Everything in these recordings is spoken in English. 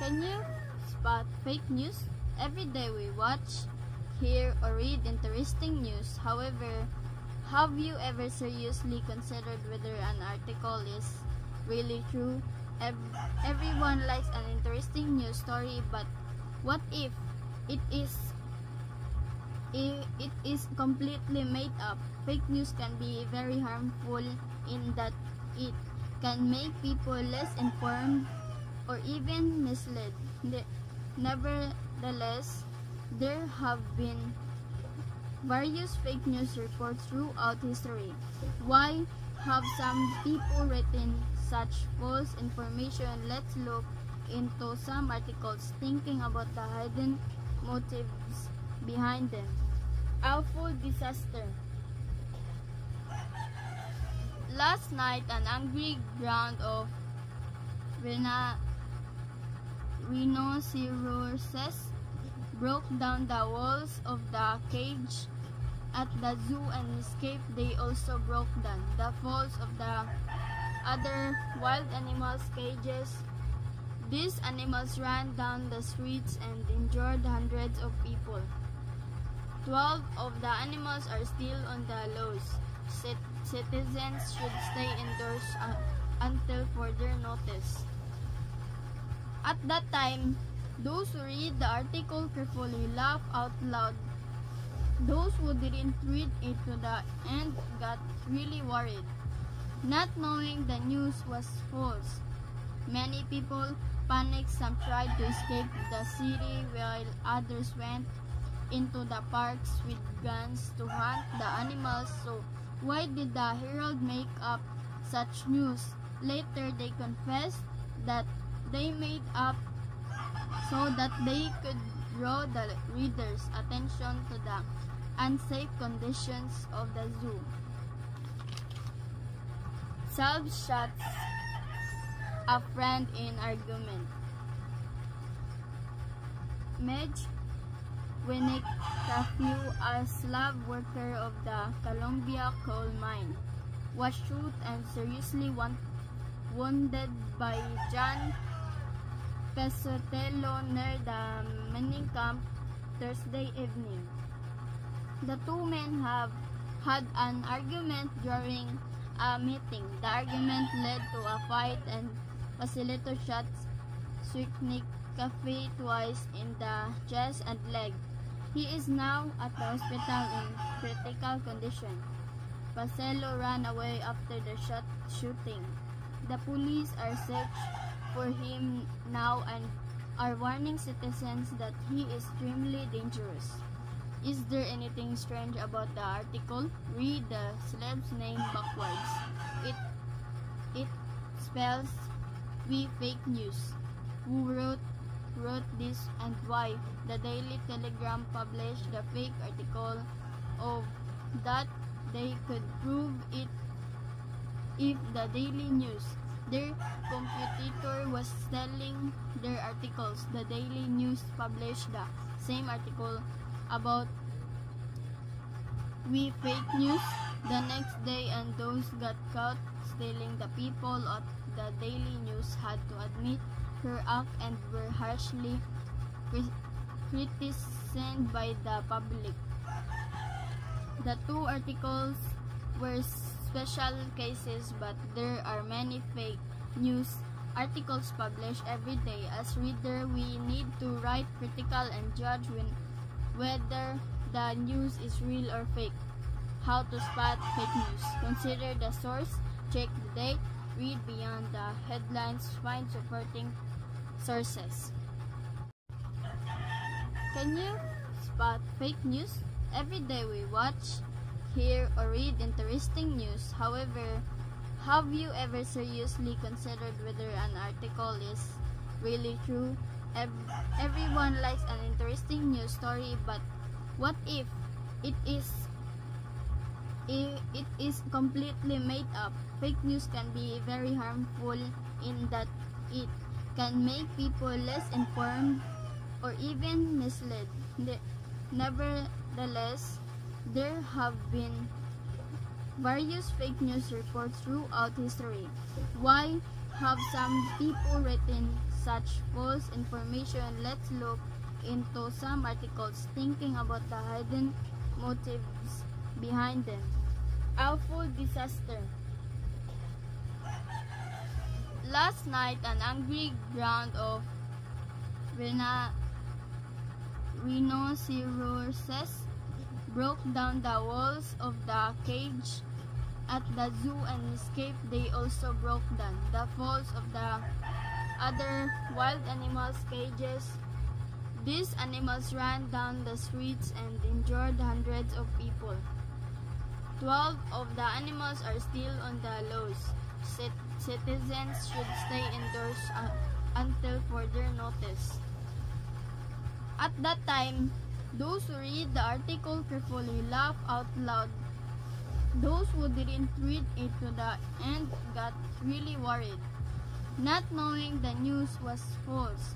Can you spot fake news? Every day we watch, hear, or read interesting news. However, have you ever seriously considered whether an article is really true? Everyone likes an interesting news story, but what if it is completely made up? Fake news can be very harmful in that it can make people less informed or even misled. Nevertheless, there have been various fake news reports throughout history. Why have some people written such false information? Let's look into some articles thinking about the hidden motives behind them. Awful disaster. Last night, an angry ground of rhinoceroses broke down the walls of the cage at the zoo and escaped. They also broke down the walls of the other wild animals' cages. These animals ran down the streets and injured hundreds of people. 12 of the animals are still on the loose. Citizens should stay indoors until further notice. At that time, those who read the article carefully laugh out loud. Those who didn't read it to the end got really worried, not knowing the news was false. Many people panicked. Some tried to escape the city while others went into the parks with guns to hunt the animals. So why did the Herald make up such news? Later they confessed that they made up so that they could draw the readers' attention to the unsafe conditions of the zoo. Self-shots a friend in argument. Medj Winnick-Cafu, a slave worker of the Columbia coal mine, was shot and seriously wounded by John Pesotelo near the mining camp Thursday evening. The two men have had an argument during a meeting. The argument led to a fight and Pesotelo shot Winnick-Cafu twice in the chest and leg. He is now at the hospital in critical condition. Pesotelo ran away after the shooting. The police are searching for him now and are warning citizens that he is extremely dangerous. Is there anything strange about the article? Read the slave's name backwards. It spells "we fake news." Who wrote this and why? The Daily Telegraph published the fake article of that they could prove it if the Daily News, their competitor, was selling their articles. The Daily News published the same article about "we fake news" the next day, and those got caught stealing the people at the Daily News had to admit her act and were harshly criticized by the public. The two articles were special cases, but there are many fake news articles published every day. As reader, we need to write critical and judge whether the news is real or fake. How to spot fake news? Consider the source, check the date, read beyond the headlines, find supporting sources. Can you spot fake news? Every day we watch, hear, or read interesting news. However, have you ever seriously considered whether an article is really true? Everyone likes an interesting news story, but what if it is completely made up? Fake news can be very harmful in that it can make people less informed or even misled. Nevertheless, there have been various fake news reports throughout history. Why have some people written such false information, let's look into some articles thinking about the hidden motives behind them. Awful disaster. Last night, an angry crowd of rhinoceroses broke down the walls of the cage at the zoo and escaped. They also broke down the walls of the other wild animals' cages. These animals ran down the streets and injured hundreds of people. 12 of the animals are still on the loose. Citizens should stay indoors until further notice. At that time, those who read the article carefully laugh out loud. Those who didn't read it to the end got really worried, not knowing the news was false.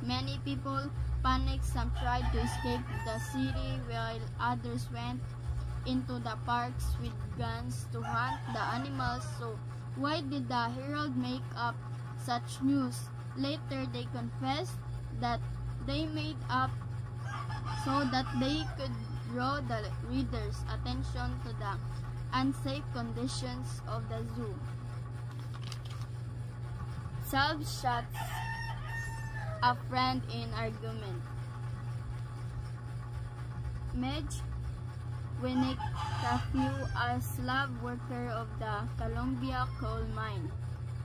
Many people panicked. Some tried to escape the city while others went into the parks with guns to hunt the animals. So why did the Herald make up such news? Later they confessed that they made up so that they could draw the readers' attention to the unsafe conditions of the zoo. Self shuts a friend in argument. Medj Winnick-Cafu, a slab worker of the Columbia coal mine,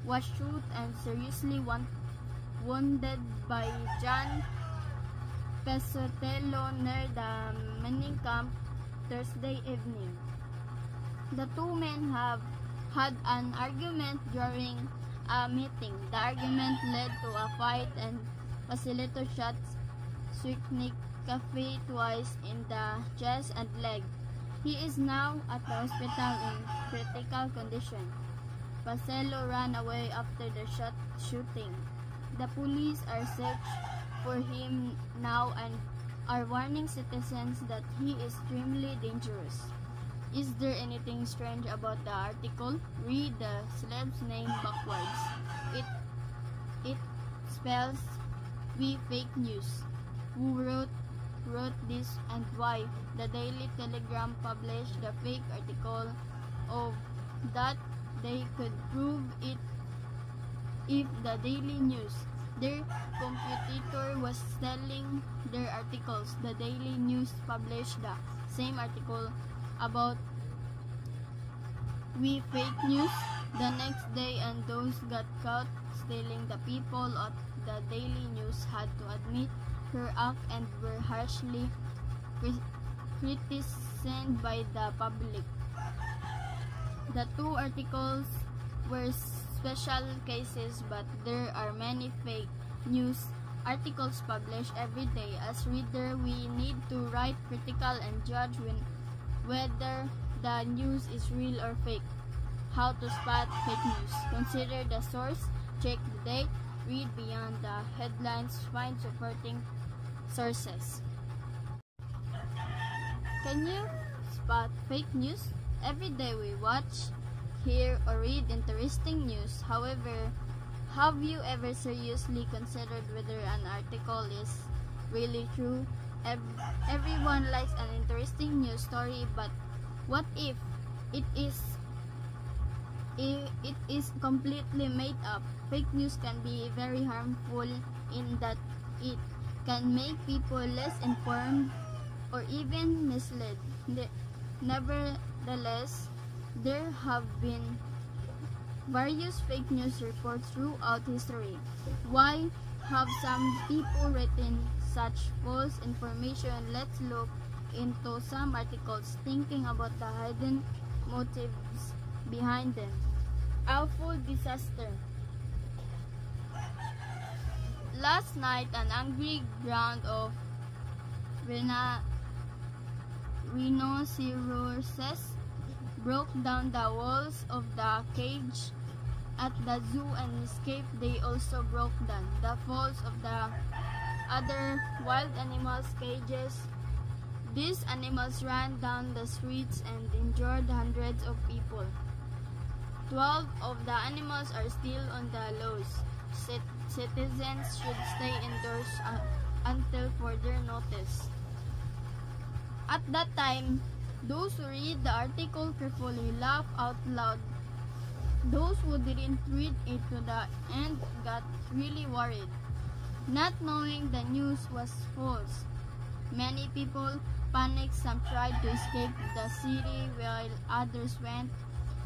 was shot and seriously wounded by John Pesotelo near the mining camp Thursday evening. The two men have had an argument during a meeting. The argument led to a fight and Facilitator shot Winnick-Cafu twice in the chest and leg. He is now at the hospital in critical condition. Pacelo ran away after the shooting. The police are searching for him now and are warning citizens that he is extremely dangerous. Is there anything strange about the article? Read the celeb's name backwards. It spells "We fake news." Who wrote this and why? The Daily Telegram published the fake article of that they could prove it if the Daily News, their competitor, was selling their articles. The Daily News published the same article about "We fake news" the next day, and those got caught stealing the people at the Daily News had to admit her act and were harshly criticized by the public. The two articles were special cases, but there are many fake news articles published every day. As reader, we need to write critical and judge whether the news is real or fake. How to spot fake news? Consider the source, check the date, read beyond the headlines, find supporting sources. Can you spot fake news? Every day we watch, hear, or read interesting news. However, have you ever seriously considered whether an article is really true? Everyone likes an interesting news story, but what if it is completely made up? Fake news can be very harmful in that it can make people less informed or even misled. Nevertheless, there have been various fake news reports throughout history. Why have some people written such false information? Let's look into some articles thinking about the hidden motives behind them. Awful disaster. Last night, an angry crowd of rhinoceroses broke down the walls of the cage at the zoo and escaped. They also broke down the walls of the other wild animals' cages. These animals ran down the streets and injured hundreds of people. 12 of the animals are still on the loose. citizens should stay indoors until further notice. At that time, those who read the article carefully laugh out loud. Those who didn't read it to the end got really worried, not knowing the news was false. Many people panicked. Some tried to escape the city while others went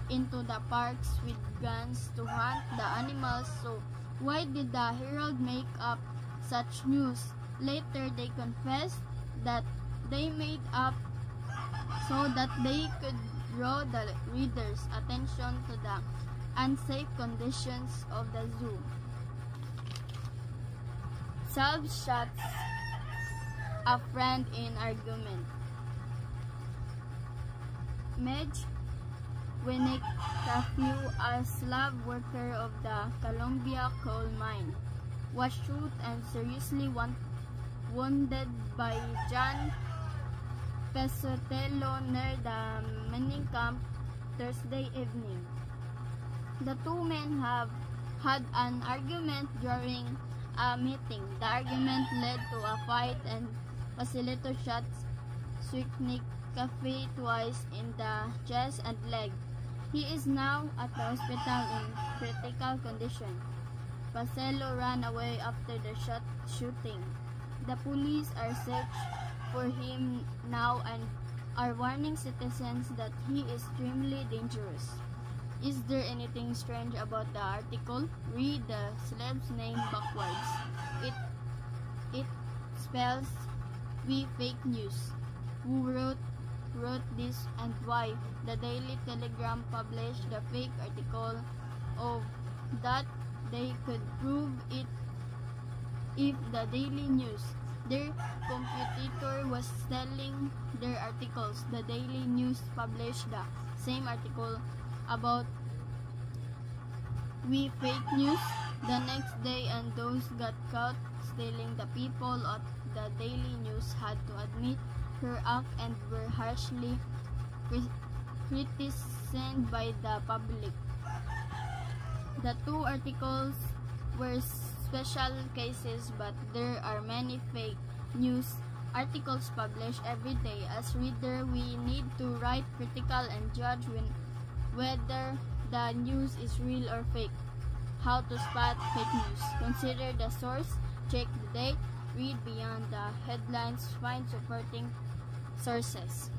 into the parks with guns to hunt the animals. So why did the Herald make up such news? Later they confessed that they made up so that they could draw the readers' attention to the unsafe conditions of the zoo. Self-shots a friend in argument. Medj Winnick Curfew, a slave worker of the Columbia coal mine, was shot and seriously wounded by John Pesotelo near the mining camp Thursday evening. The two men have had an argument during a meeting. The argument led to a fight and Facilito shot Swicknick Cafe twice in the chest and leg. He is now at the hospital in critical condition. Pacello ran away after the shooting. The police are searching for him now and are warning citizens that he is extremely dangerous. Is there anything strange about the article? Read the slave's name backwards. It spells "we fake news." Who wrote this and why? The Daily Telegram published the fake article of that they could prove it if the Daily News, their competitor, was selling their articles. The Daily News published the same article about "we fake news" the next day, and those got caught stealing the people at the Daily News had to admit her act and were harshly criticized by the public. The two articles were special cases, but there are many fake news articles published every day. As reader, we need to write critical and judge whether the news is real or fake. How to spot fake news? Consider the source, check the date, read beyond the headlines, find supporting sources.